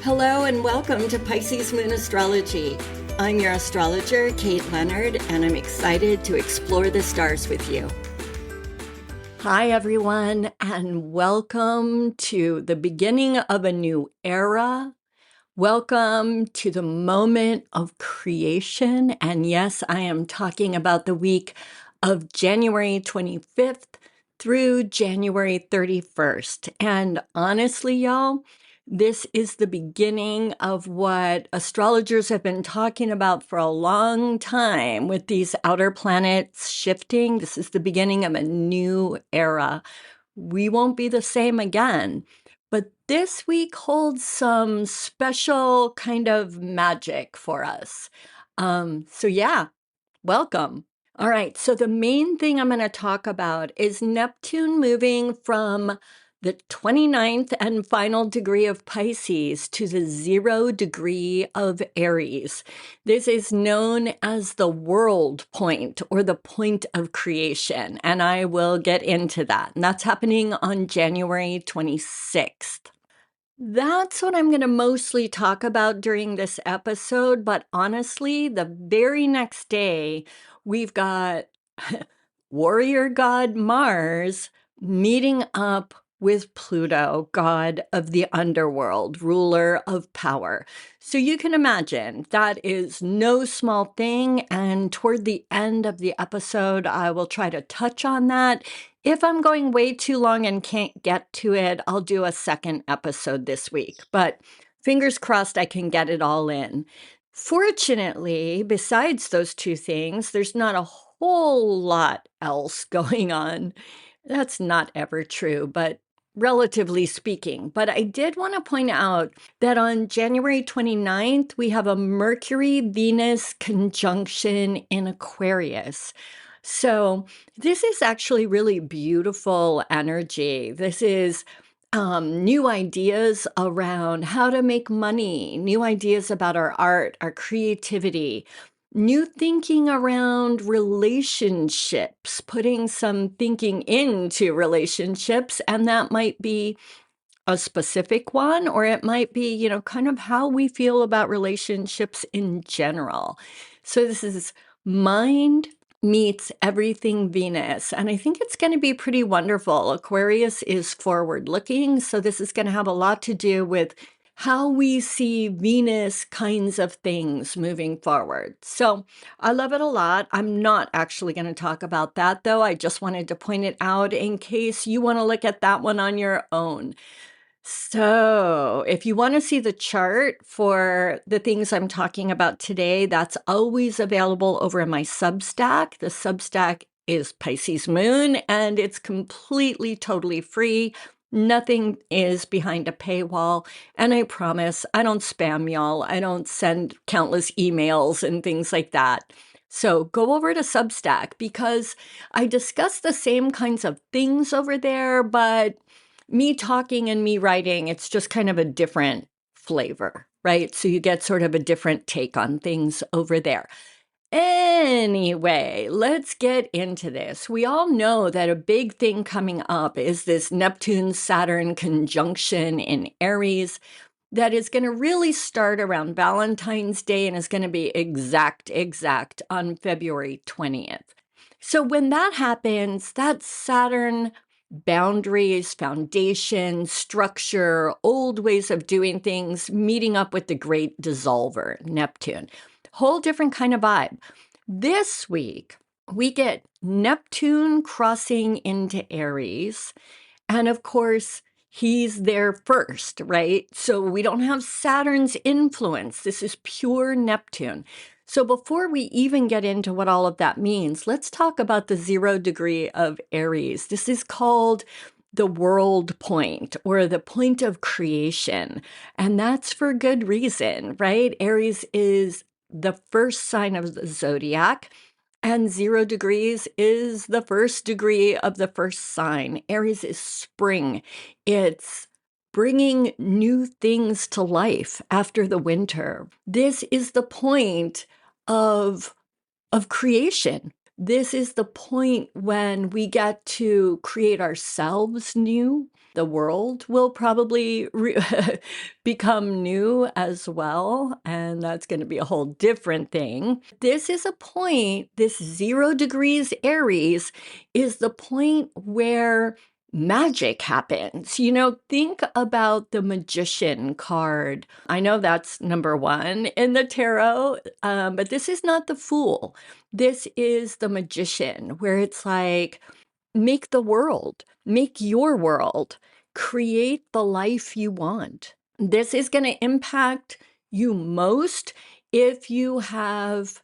Hello and welcome to Pisces Moon Astrology. I'm your astrologer, Kate Leonard, and I'm excited to explore the stars with you. Hi, everyone, and welcome to the beginning of a new era. Welcome to the moment of creation. And yes, I am talking about the week of January 25th through January 31st. And honestly, y'all, this is the beginning of what astrologers have been talking about for a long time with these outer planets shifting. This is the beginning of a new era. We won't be the same again. But this week holds some special kind of magic for us. Welcome. All right, so the main thing I'm going to talk about is Neptune moving from the 29th and final degree of Pisces to the 0 degree of Aries. This is known as the world point or the point of creation, and I will get into that. And that's happening on January 26th. That's what I'm going to mostly talk about during this episode, but honestly, the very next day, we've got warrior god Mars meeting up with Pluto, god of the underworld, ruler of power. So you can imagine that is no small thing. And toward the end of the episode, I will try to touch on that. If I'm going way too long and can't get to it, I'll do a second episode this week. But fingers crossed I can get it all in. Fortunately, besides those two things, there's not a whole lot else going on. That's not ever true, but relatively speaking. But I did want to point out that on January 29th, we have a Mercury-Venus conjunction in Aquarius. So this is actually really beautiful energy. This is new ideas around how to make money, new ideas about our art, our creativity, new thinking around relationships, putting some thinking into relationships, and that might be a specific one, or it might be, kind of how we feel about relationships in general. So this is mind meets everything Venus. And I think it's going to be pretty wonderful. Aquarius is forward looking. So this is going to have a lot to do with how we see Venus kinds of things moving forward. So I love it a lot. I'm not actually going to talk about that, though. I just wanted to point it out in case you want to look at that one on your own. So if you want to see the chart for the things I'm talking about today, that's always available over in my Substack. The Substack is Pisces Moon, and it's completely, totally free. Nothing is behind a paywall. And I promise I don't spam y'all. I don't send countless emails and things like that. So go over to Substack because I discuss the same kinds of things over there, but me talking and me writing, it's just kind of a different flavor, right? So you get sort of a different take on things over there. Anyway, let's get into this. We all know that a big thing coming up is this Neptune-Saturn conjunction in Aries that is going to really start around Valentine's Day and is going to be exact on February 20th. So when that happens, that's Saturn boundaries, foundation, structure, old ways of doing things, meeting up with the great dissolver, Neptune. Whole different kind of vibe. This week, we get Neptune crossing into Aries. And of course, he's there first, right? So we don't have Saturn's influence. This is pure Neptune. So before we even get into what all of that means, let's talk about the 0 degree of Aries. This is called the world point or the point of creation. And that's for good reason, right? Aries is the first sign of the zodiac. And 0 degrees is the first degree of the first sign. Aries is spring. It's bringing new things to life after the winter. This is the point of creation. This is the point when we get to create ourselves new. The world will probably become new as well, and that's going to be a whole different thing. This is a point, this 0 degrees Aries is the point where magic happens. Think about the Magician card. I know that's number 1 in the tarot, but this is not the Fool. This is the Magician, where it's like, make the world, make your world, create the life you want. This is going to impact you most if you have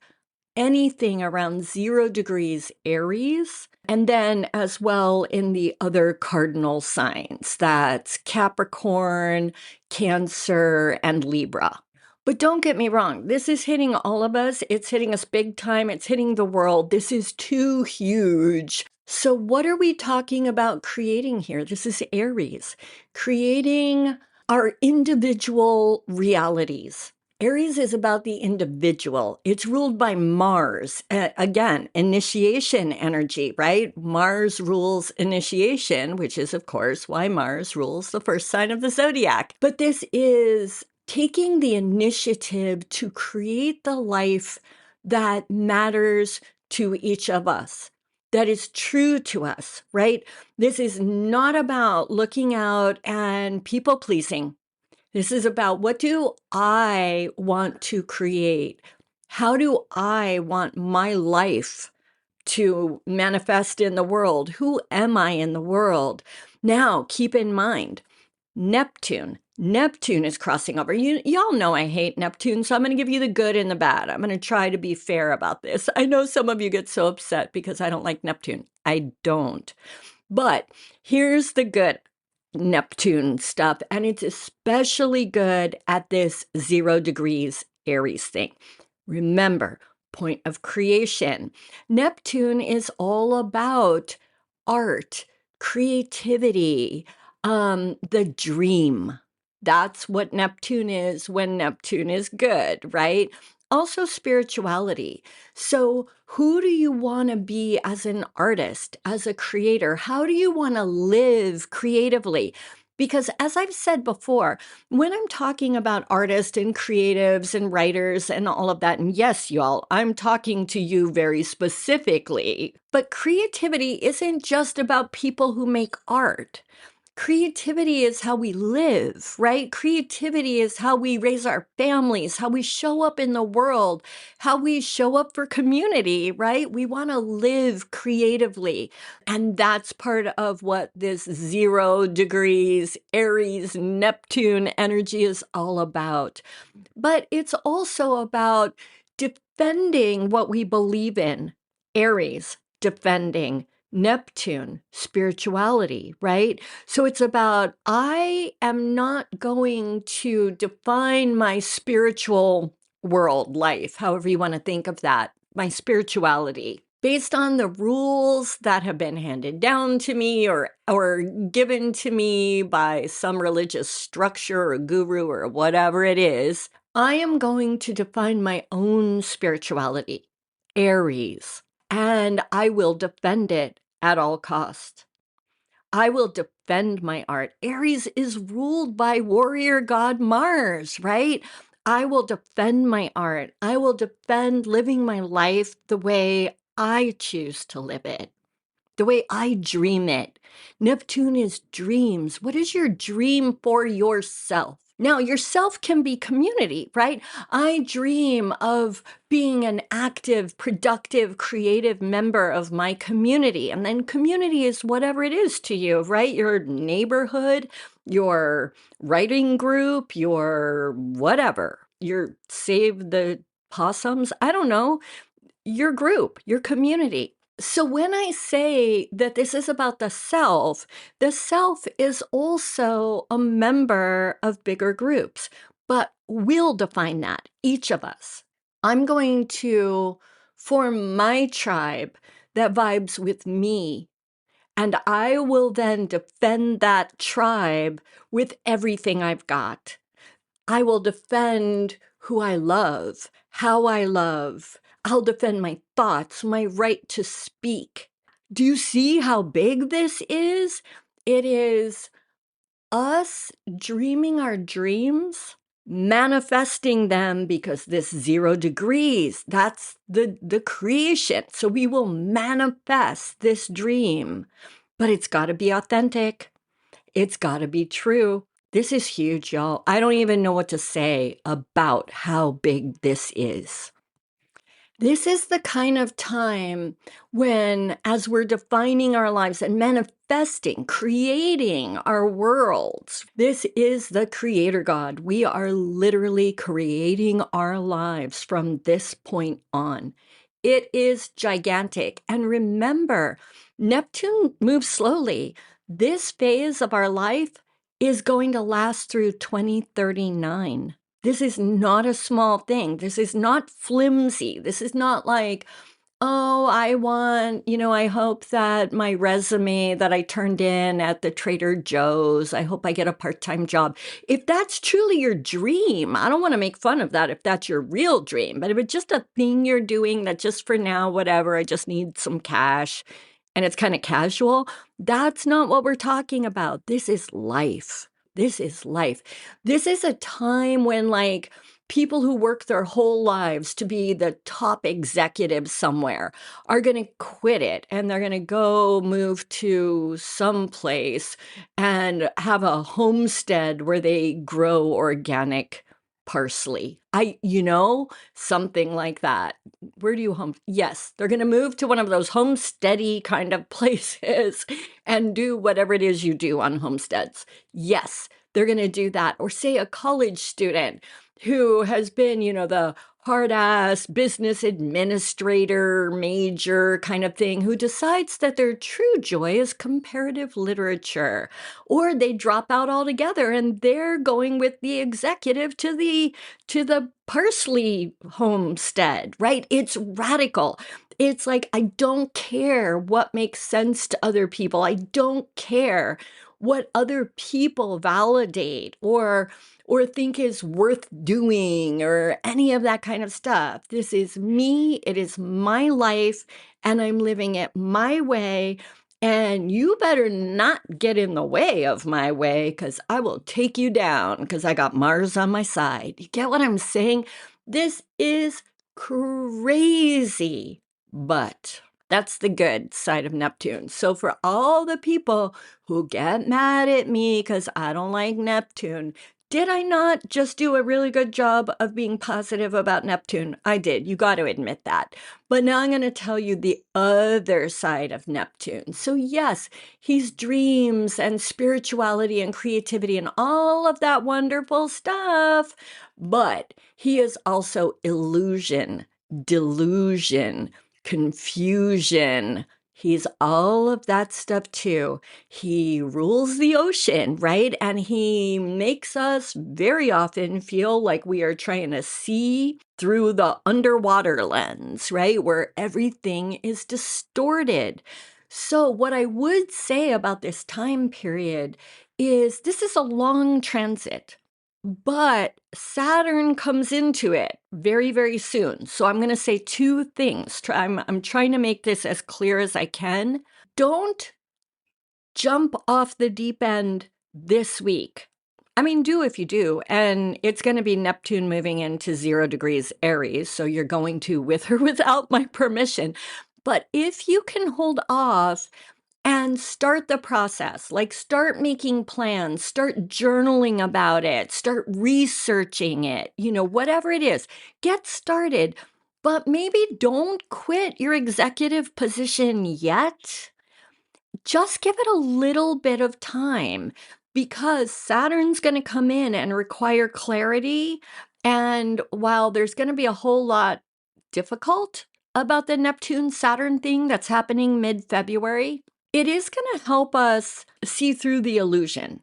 anything around 0 degrees Aries, and then as well in the other cardinal signs. That's Capricorn, Cancer, and Libra. But don't get me wrong, this is hitting all of us. It's hitting us big time. It's hitting the world. This is too huge. So what are we talking about creating here? This is Aries, creating our individual realities. Aries is about the individual. It's ruled by Mars. Again, initiation energy, right? Mars rules initiation, which is, of course, why Mars rules the first sign of the zodiac. But this is taking the initiative to create the life that matters to each of us, that is true to us, right? This is not about looking out and people pleasing. This is about, what do I want to create? How do I want my life to manifest in the world? Who am I in the world? Now, keep in mind, Neptune is crossing over. Y'all know I hate Neptune, so I'm going to give you the good and the bad. I'm going to try to be fair about this. I know some of you get so upset because I don't like Neptune. I don't. But here's the good Neptune stuff, and it's especially good at this 0 degrees Aries thing. Remember, point of creation. Neptune is all about art, creativity, the dream. That's what Neptune is when Neptune is good, right? Also spirituality. So who do you want to be as an artist, as a creator? How do you want to live creatively? Because as I've said before, when I'm talking about artists and creatives and writers and all of that, and yes, y'all, I'm talking to you very specifically, but creativity isn't just about people who make art. Creativity is how we live, right? Creativity is how we raise our families, how we show up in the world, how we show up for community, right? We want to live creatively. And that's part of what this 0 degrees Aries Neptune energy is all about. But it's also about defending what we believe in. Aries, defending. Neptune, spirituality, right? So it's about, I am not going to define my spiritual world, life, however you want to think of that, my spirituality, based on the rules that have been handed down to me or given to me by some religious structure or guru or whatever it is. I am going to define my own spirituality, Aries, and I will defend it at all costs. I will defend my art. Aries is ruled by warrior god Mars, right? I will defend my art. I will defend living my life the way I choose to live it, the way I dream it. Neptune is dreams. What is your dream for yourself? Now, yourself can be community, right? I dream of being an active, productive, creative member of my community. And then community is whatever it is to you, right? Your neighborhood, your writing group, your whatever, your Save the Possums, I don't know, your group, your community. So when I say that this is about the self is also a member of bigger groups, but we'll define that, each of us. I'm going to form my tribe that vibes with me, and I will then defend that tribe with everything I've got. I will defend who I love, how I love. I'll defend my thoughts, my right to speak. Do you see how big this is? It is us dreaming our dreams, manifesting them, because this 0 degrees, that's the creation. So we will manifest this dream, but it's got to be authentic. It's got to be true. This is huge, y'all. I don't even know what to say about how big this is. This is the kind of time when, as we're defining our lives and manifesting, creating our worlds, this is the creator God. We are literally creating our lives from this point on. It is gigantic. And remember, Neptune moves slowly. This phase of our life is going to last through 2039. This is not a small thing. This is not flimsy. This is not like, oh, I hope that my resume that I turned in at the Trader Joe's, I hope I get a part-time job. If that's truly your dream, I don't want to make fun of that if that's your real dream, but if it's just a thing you're doing that just for now, whatever, I just need some cash and it's kind of casual, that's not what we're talking about. This is life. This is life. This is a time when, like, people who work their whole lives to be the top executives somewhere are going to quit it and they're going to go move to some place and have a homestead where they grow organic parsley. Something like that. Where do you home? Yes, they're going to move to one of those homesteady kind of places and do whatever it is you do on homesteads. Yes, they're going to do that. Or say a college student who has been, the hard-ass business administrator major kind of thing, who decides that their true joy is comparative literature, or they drop out altogether and they're going with the executive to the parsley homestead, right? It's radical. It's like, I don't care what makes sense to other people. I don't care what other people validate or think is worth doing or any of that kind of stuff. This is me. It is my life, and I'm living it my way. And you better not get in the way of my way, because I will take you down, because I got Mars on my side. You get what I'm saying? This is crazy, but that's the good side of Neptune. So for all the people who get mad at me because I don't like Neptune, did I not just do a really good job of being positive about Neptune? I did. You got to admit that. But now I'm going to tell you the other side of Neptune. So yes, he's dreams and spirituality and creativity and all of that wonderful stuff. But he is also illusion, delusion, confusion. He's all of that stuff too. He rules the ocean, right? And he makes us very often feel like we are trying to see through the underwater lens, right? Where everything is distorted. So what I would say about this time period is this is a long transit. But Saturn comes into it very, very soon. So I'm going to say two things. I'm trying to make this as clear as I can. Don't jump off the deep end this week. I mean, do if you do. And it's going to be Neptune moving into 0 degrees Aries. So you're going to with or without my permission. But if you can hold off and start the process, like start making plans, start journaling about it, start researching it, whatever it is, get started. But maybe don't quit your executive position yet. Just give it a little bit of time, because Saturn's going to come in and require clarity. And while there's going to be a whole lot difficult about the Neptune Saturn thing that's happening mid-February, it is going to help us see through the illusion,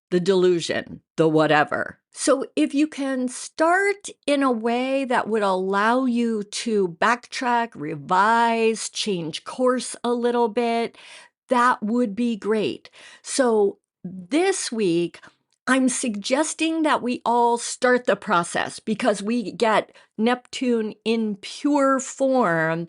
the delusion, the whatever. So if you can start in a way that would allow you to backtrack, revise, change course a little bit, that would be great. So this week, I'm suggesting that we all start the process, because we get Neptune in pure form.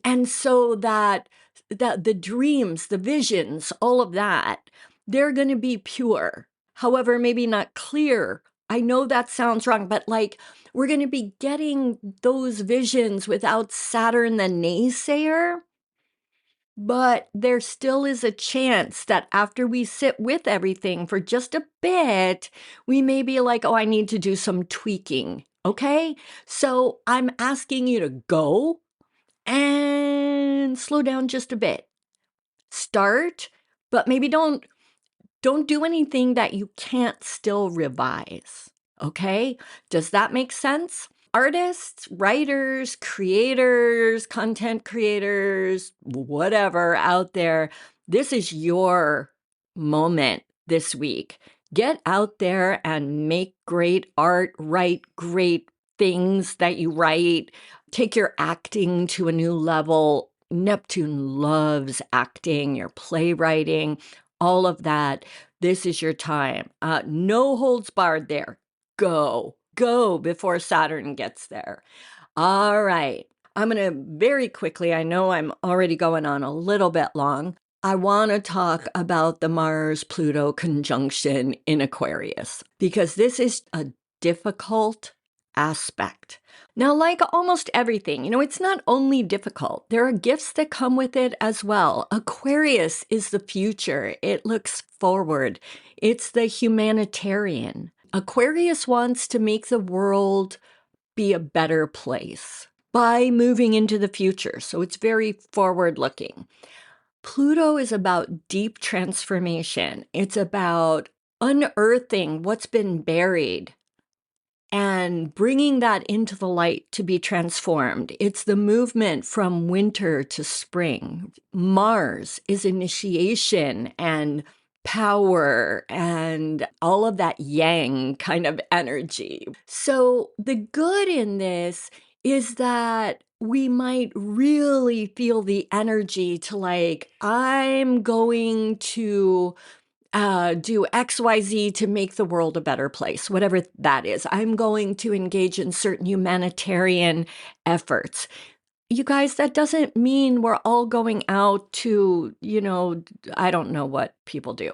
And so that the dreams, the visions, all of that, they're going to be pure. however, maybe not clear. I know that sounds wrong, but like we're going to be getting those visions without Saturn the naysayer. But there still is a chance that after we sit with everything for just a bit, we may be like, oh, I need to do some tweaking. Okay. So I'm asking you to go and slow down just a bit. Start, but maybe don't do anything that you can't still revise. Okay? Does that make sense? Artists, writers, creators, content creators, whatever out there, this is your moment this week. Get out there and make great art, write great things that you write, take your acting to a new level. Neptune loves acting, your playwriting, all of that. This is your time. No holds barred there. Go before Saturn gets there. All right. I'm going to very quickly, I know I'm already going on a little bit long. I want to talk about the Mars-Pluto conjunction in Aquarius, because this is a difficult aspect. Now, like almost everything, it's not only difficult. There are gifts that come with it as well. Aquarius is the future. It looks forward. It's the humanitarian. Aquarius wants to make the world be a better place by moving into the future. So it's very forward looking. Pluto is about deep transformation. It's about unearthing what's been buried and bringing that into the light to be transformed. It's the movement from winter to spring. Mars is initiation and power and all of that yang kind of energy. So the good in this is that we might really feel the energy to like, I'm going to do XYZ to make the world a better place, whatever that is. I'm going to engage in certain humanitarian efforts. You guys, that doesn't mean we're all going out to, I don't know what people do.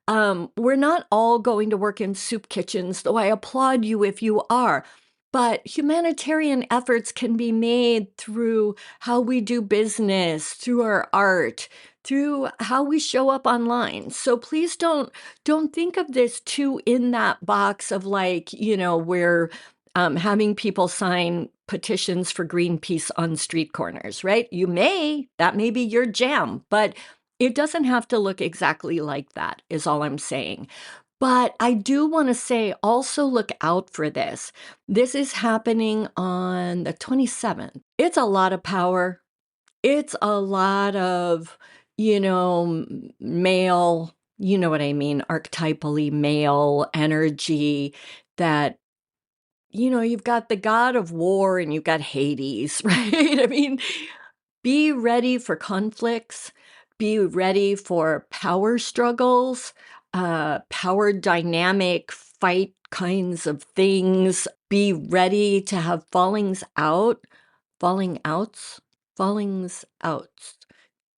We're not all going to work in soup kitchens, though I applaud you if you are. But humanitarian efforts can be made through how we do business, through our art, through how we show up online. So please don't think of this too in that box of like, we're having people sign petitions for Greenpeace on street corners, right? That may be your jam, but it doesn't have to look exactly like that, is all I'm saying. But I do want to say also look out for this. This is happening on the 27th. It's a lot of power. It's a lot of, male, you know what I mean, archetypally male energy that you've got the god of war and you've got Hades, right? I mean, be ready for conflicts, be ready for power struggles, power dynamic fight kinds of things. Be ready to have fallings outs.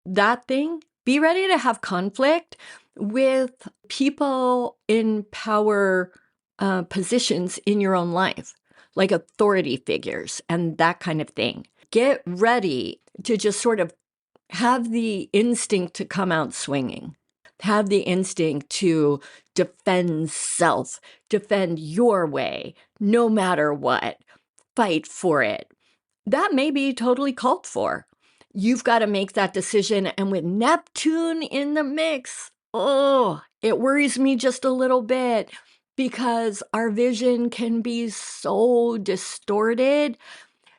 That thing, be ready to have conflict with people in power positions in your own life, like authority figures and that kind of thing. Get ready to just sort of have the instinct to come out swinging. Have the instinct to defend self, defend your way, no matter what. Fight for it. That may be totally called for. You've got to make that decision. And with Neptune in the mix, it worries me just a little bit because our vision can be so distorted.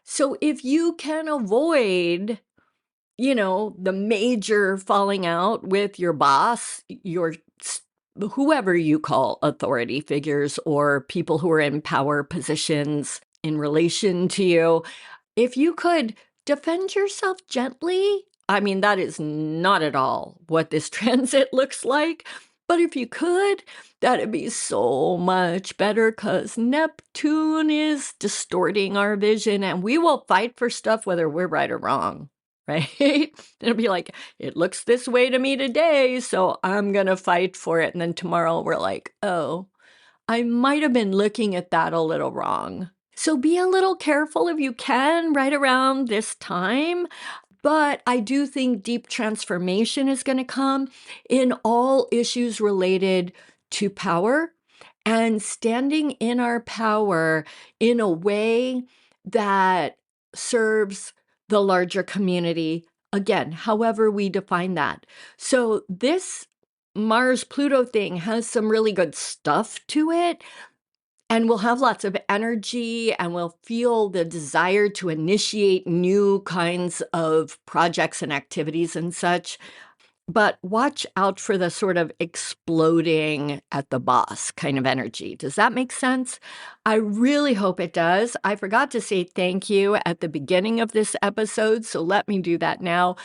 So if you can avoid, the major falling out with your boss, whoever you call authority figures or people who are in power positions in relation to you, if you could defend yourself gently, I mean, that is not at all what this transit looks like. But if you could, that'd be so much better because Neptune is distorting our vision and we will fight for stuff whether we're right or wrong. right? It'll be like, it looks this way to me today, so I'm going to fight for it. And then tomorrow we're like, oh, I might have been looking at that a little wrong. So be a little careful if you can right around this time. But I do think deep transformation is going to come in all issues related to power and standing in our power in a way that serves the larger community. Again, however we define that. So this Mars-Pluto thing has some really good stuff to it. And we'll have lots of energy and we'll feel the desire to initiate new kinds of projects and activities and such. But watch out for the sort of exploding at the boss kind of energy. Does that make sense? I really hope it does. I forgot to say thank you at the beginning of this episode, so let me do that now.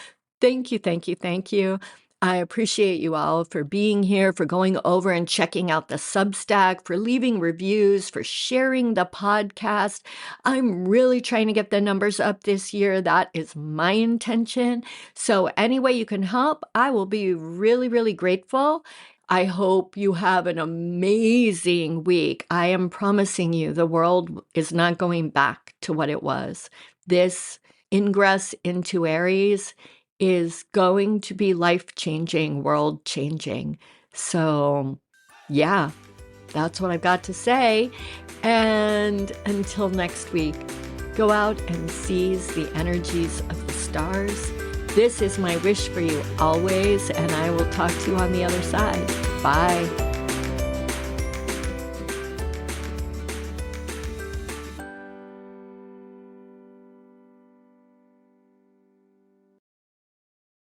Thank you, thank you, thank you. I appreciate you all for being here, for going over and checking out the Substack, for leaving reviews, for sharing the podcast. I'm really trying to get the numbers up this year. That is my intention. So any way you can help, I will be really, really grateful. I hope you have an amazing week. I am promising you the world is not going back to what it was. This ingress into Aries is going to be life-changing, world-changing. So, yeah, that's what I've got to say. And until next week, go out and seize the energies of the stars. This is my wish for you always, and I will talk to you on the other side. Bye.